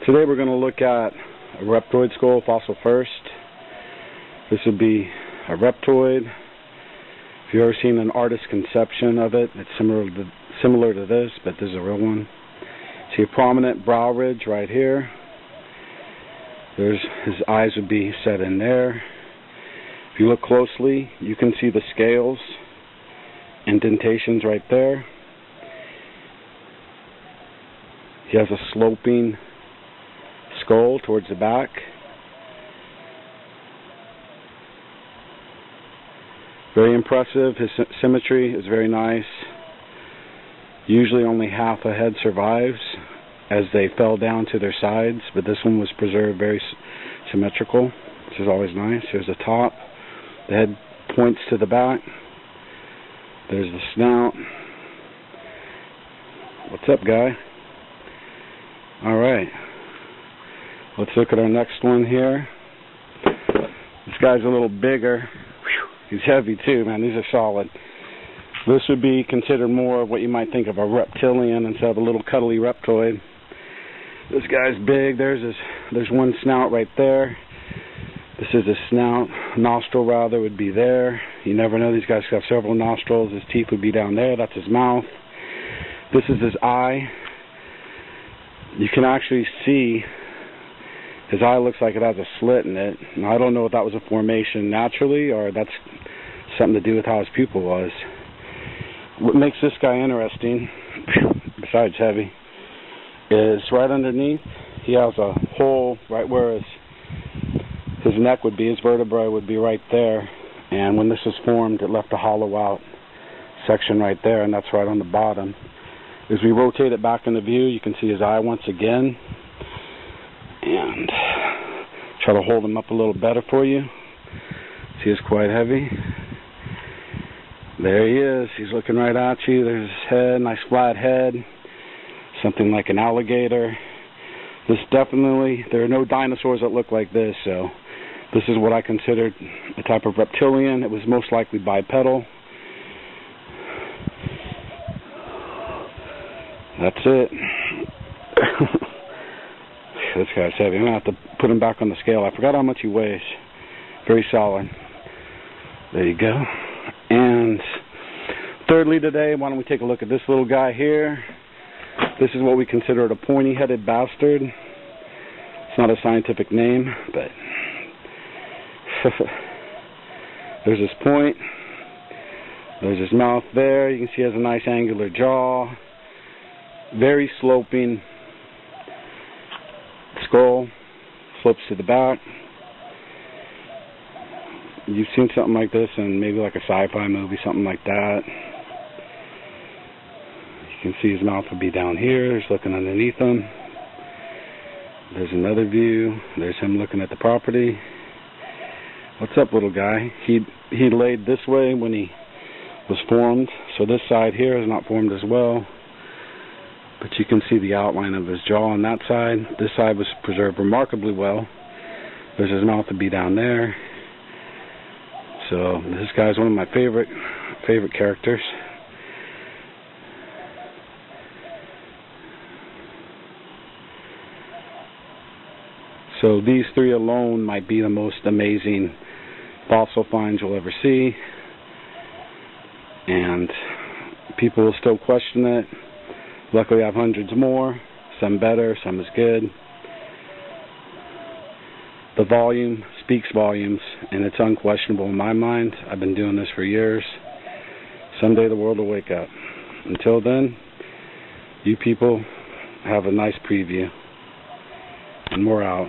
Today we're going to look at a reptoid skull fossil first. This would be a reptoid. If you've ever seen an artist's conception of it, it's similar to this, but this is a real one. See a prominent brow ridge right here. His eyes would be set in there. If you look closely, you can see the scales, indentations right there. He has a sloping skull towards the back. Very impressive. His symmetry is very nice. Usually only half a head survives as they fell down to their sides, but this one was preserved very symmetrical, which is always nice. Here's the top. The head points to the back. There's the snout. What's up, guy? Alright. Let's look at our next one here. This guy's a little bigger. He's heavy too, man. These are solid. This would be considered more of what you might think of a reptilian instead of a little cuddly reptoid. This guy's big. There's one snout right there. This is his snout. Nostril, rather, would be there. You never know. These guys have several nostrils. His teeth would be down there. That's his mouth. This is his eye. You can actually see his eye looks like it has a slit in it. Now, I don't know if that was a formation naturally or that's something to do with how his pupil was. What makes this guy interesting, besides heavy, is right underneath he has a hole right where his neck would be, his vertebrae would be right there, and when this was formed it left a hollow out section right there, and that's right on the bottom. As we rotate it back into view, you can see his eye once again, and try to hold him up a little better for you. See, he's quite heavy. There he is. He's looking right at you. There's his head, nice flat head, something like an alligator. This definitely, there are no dinosaurs that look like this, so this is what I considered a type of reptilian. It was most likely bipedal. That's it. This guy's heavy. I'm going to have to put him back on the scale. I forgot how much he weighs. Very solid. There you go. And thirdly today, why don't we take a look at this little guy here. This is what we consider a pointy-headed bastard. It's not a scientific name, but there's his point. There's his mouth there. You can see he has a nice angular jaw. Very sloping skull. Slopes to the back. You've seen something like this in maybe like a sci-fi movie, something like that. You can see his mouth would be down here. He's looking underneath him. There's another view. There's him looking at the property. What's up, little guy? He laid this way when he was formed, so this side here is not formed as well. But you can see the outline of his jaw on that side. This side was preserved remarkably well. There's his mouth to be down there. So this guy's one of my favorite characters. So these three alone might be the most amazing fossil finds you'll ever see. And people will still question it. Luckily I have hundreds more. Some better, some as good. The volume speaks volumes, and it's unquestionable in my mind. I've been doing this for years. Someday the world will wake up. Until then, you people have a nice preview. And we're out.